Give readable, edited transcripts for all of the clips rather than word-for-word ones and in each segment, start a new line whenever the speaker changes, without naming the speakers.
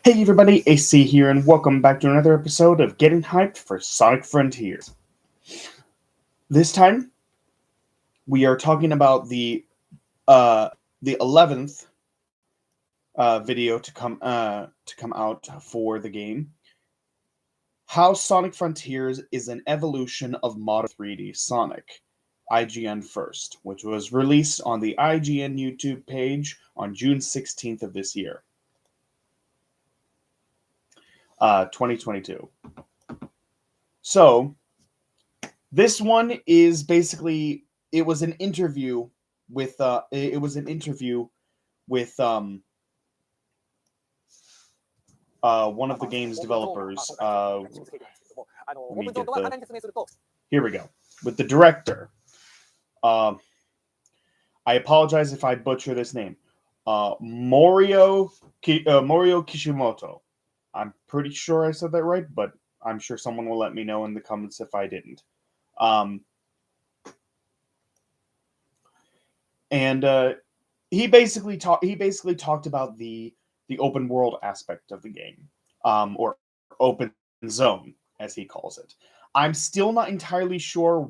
Hey everybody, AC here, and welcome back to another episode of Getting Hyped for Sonic Frontiers. This time, we are talking about the 11th video to come out for the game. How Sonic Frontiers is an evolution of modern 3D Sonic. IGN first, which was released on the IGN YouTube page on June 16th of this year, 2022. So, this one is basically it was an interview with one of the game's developers. Let me get the here we go with the director. Um, I apologize if I butcher this name. Morio Kishimoto. I'm pretty sure I said that right, but I'm sure someone will let me know in the comments if I didn't. Um, and he basically talked about the open world aspect of the game, or open zone as he calls it. I'm still not entirely sure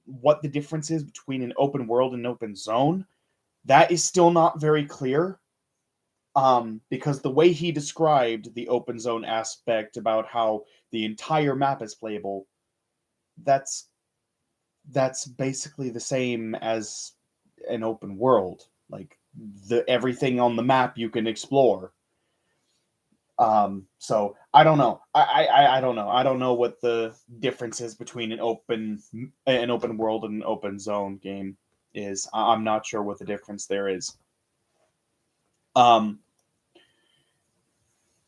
what the difference is between an open world and an open zone. That is still not very clear. Because the way he described the open zone aspect about how the entire map is playable, that's that's basically the same as an open world. Like the everything on the map you can explore. So I don't know. I don't know. I don't know what the difference is between an open world and an open zone game is. I'm not sure what the difference there is. Um,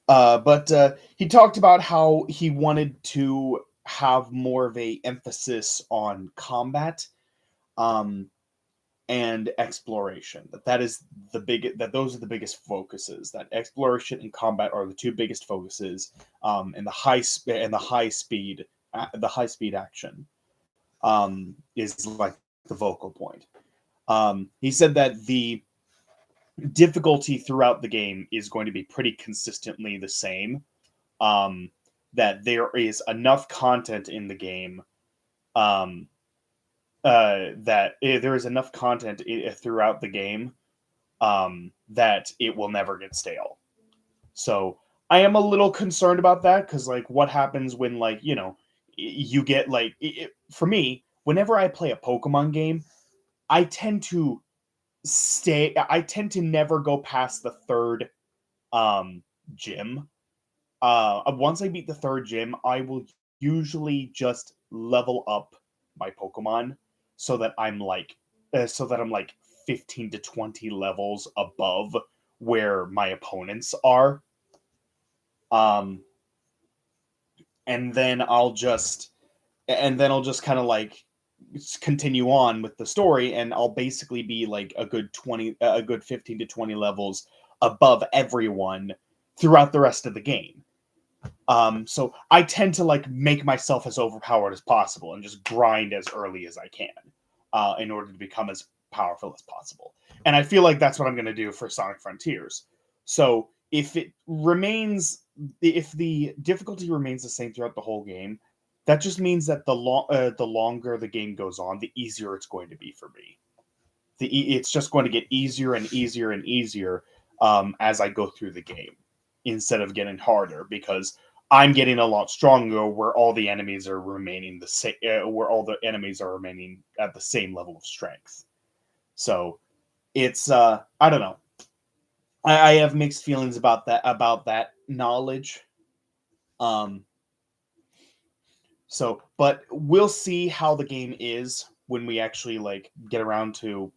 but he talked about how he wanted to have more of a emphasis on combat. Um, and exploration. That those are the biggest focuses. That exploration and combat are the two biggest focuses, and the high speed action is like the vocal point. He said that the difficulty throughout the game is going to be pretty consistently the same. Um, that there is enough content in the game, um, that there is enough content throughout the game, that it will never get stale. So I am a little concerned about that because, like, what happens when, like, you get like for me, whenever I play a Pokemon game, I tend to I tend to never go past the third um gym. Once I beat the third gym, I will usually just level up my Pokemon so that I'm like 15 to 20 levels above where my opponents are. Um, and then I'll just kind of like continue on with the story, and I'll basically be like a good 15 to 20 levels above everyone throughout the rest of the game. So I tend to like make myself as overpowered as possible and just grind as early as I can, in order to become as powerful as possible. And I feel like that's what I'm going to do for Sonic Frontiers. So if the difficulty remains the same throughout the whole game, that just means that the longer the game goes on, the easier it's going to be for me. It's just going to get easier and easier and easier, as I go through the game, instead of getting harder because I'm getting a lot stronger. Where all the enemies are remaining the same, where all the enemies are remaining at the same level of strength. So it's I don't know. I have mixed feelings about that knowledge. Um, but we'll see how the game is when we actually like get around to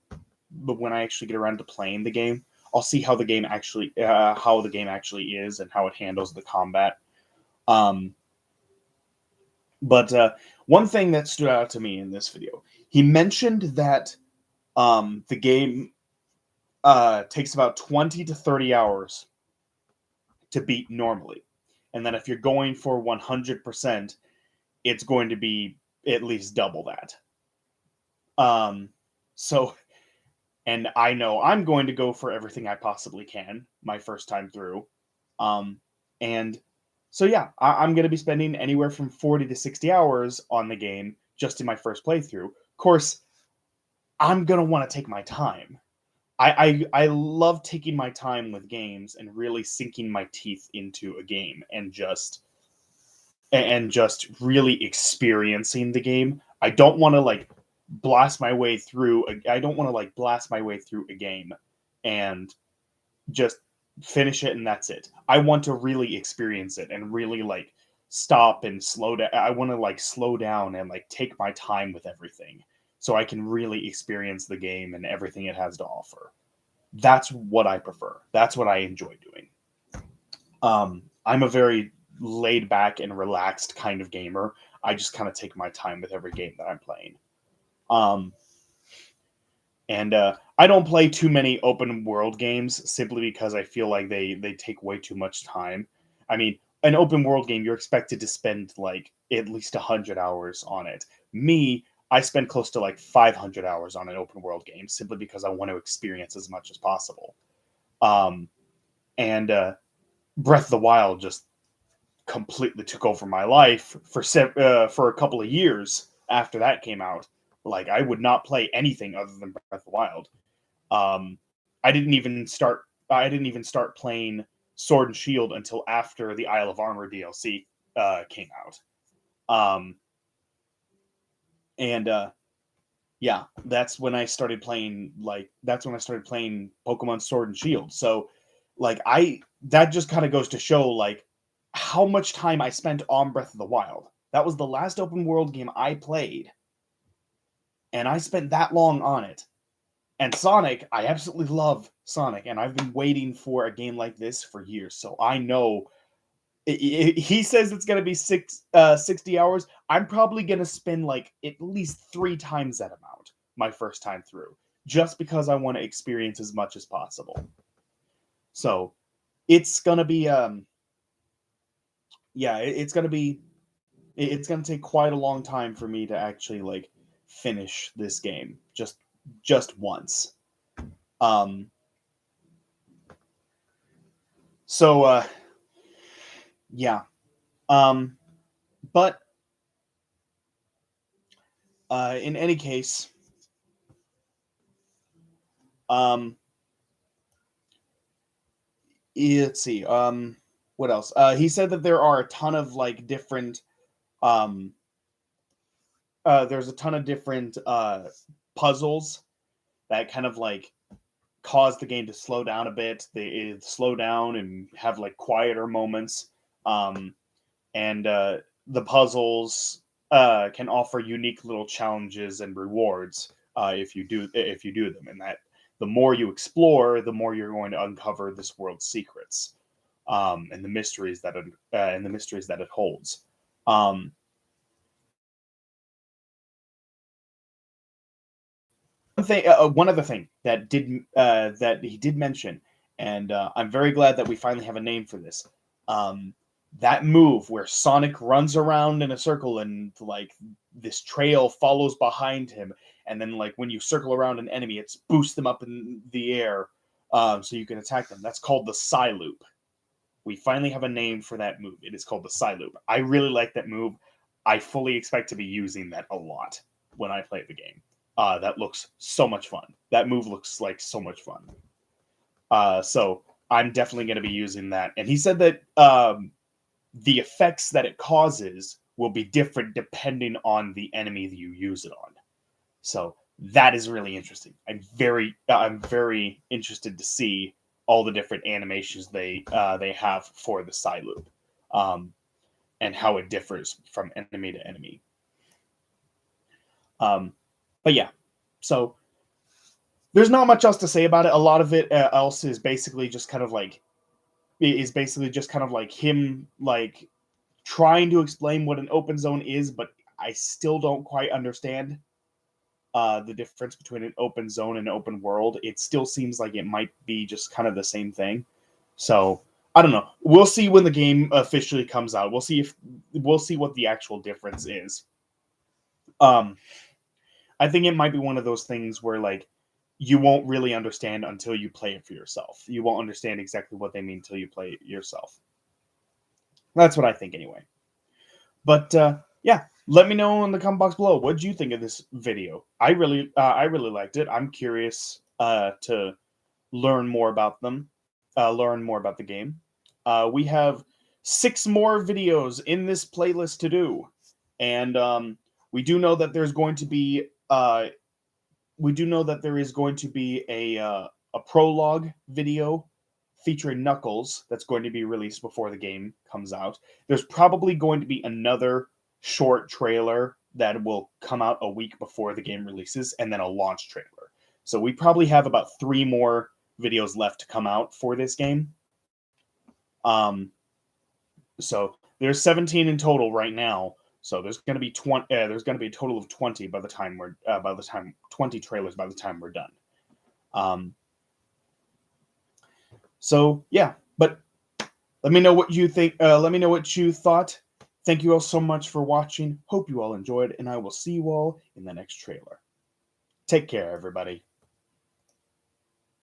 but when I actually get around to playing the game, I'll see how the game actually is and how it handles the combat. Um, but one thing that stood out to me in this video, he mentioned that the game takes about 20 to 30 hours to beat normally, and that if you're going for 100%, it's going to be at least double that. Um, so and I know I'm going to go for everything I possibly can my first time through. And so yeah, I'm going to be spending anywhere from 40 to 60 hours on the game just in my first playthrough. Of course, I'm going to want to take my time. I love taking my time with games and really sinking my teeth into a game and just really experiencing the game. I don't want to like blast my way through. I don't want to like blast my way through a game and just finish it and that's it. I want to really experience it and really like stop and slow down. I want to like slow down and like take my time with everything so I can really experience the game and everything it has to offer. That's what I prefer. That's what I enjoy doing. I'm a very laid back and relaxed kind of gamer. I just kind of take my time with every game that I'm playing. Um, and I don't play too many open world games simply because I feel like they take way too much time. I mean, an open world game you're expected to spend like at least 100 hours on it. Me, I spend close to like 500 hours on an open world game simply because I want to experience as much as possible. Um, and Breath of the Wild just completely took over my life for a couple of years after that came out. Like I would not play anything other than Breath of the Wild. Um, I didn't even start. I didn't even start playing Sword and Shield until after the Isle of Armor DLC came out. Um, and yeah, that's when I started playing. Like that's when I started playing Pokemon Sword and Shield. So, like I that just kind of goes to show like how much time I spent on Breath of the Wild. That was the last open world game I played, and I spent that long on it. And Sonic, I absolutely love Sonic, and I've been waiting for a game like this for years. So I know he says it's going to be 60 hours. I'm probably going to spend like at least 3 times that amount my first time through, just because I want to experience as much as possible. So it's going to be, yeah, it's going to take quite a long time for me to actually like finish this game just once. Um, so yeah. Um, but in any case, um, let's see. What else? He said that there are a ton of like different. Um, there's a ton of different puzzles that kind of like cause the game to slow down a bit. They slow down and have like quieter moments. Um, and the puzzles can offer unique little challenges and rewards if you do them, and that the more you explore, the more you're going to uncover this world's secrets and the mysteries that it holds. Um, one other thing that he did mention, and I'm very glad that we finally have a name for this. Um, that move where Sonic runs around in a circle and like this trail follows behind him, and then like when you circle around an enemy, it boosts them up in the air, so you can attack them. That's called the Psyloop. We finally have a name for that move. It is called the Psyloop. I really like that move. I fully expect to be using that a lot when I play the game. That looks so much fun. That move looks like so much fun. So I'm definitely going to be using that. And he said that the effects that it causes will be different depending on the enemy that you use it on. So that is really interesting. I'm very interested to see all the different animations they have for the Psyloop, um, and how it differs from enemy to enemy. Um, but yeah, so there's not much else to say about it. A lot of it else is basically just kind of like him like trying to explain what an open zone is, but I still don't quite understand the difference between an open zone and an open world. It still seems like it might be just kind of the same thing. So I don't know. We'll see when the game officially comes out. We'll see what the actual difference is. Um, I think it might be one of those things where like you won't really understand until you play it for yourself. You won't understand exactly what they mean until you play it yourself. That's what I think anyway. But yeah, let me know in the comment box below. What did you think of this video? I really liked it. I'm curious to learn more about them, learn more about the game. We have 6 more videos in this playlist to do, and we do know that there's going to be a prologue video featuring Knuckles that's going to be released before the game comes out. There's probably going to be another short trailer that will come out a week before the game releases, and then a launch trailer. So we probably have about 3 more videos left to come out for this game. So there's 17 in total right now. So there's going to be 20. There's going to be a total of 20 by the time 20 trailers by the time we're done. So yeah, but let me know what you think. Let me know what you thought. Thank you all so much for watching. Hope you all enjoyed, and I will see you all in the next trailer. Take care, everybody.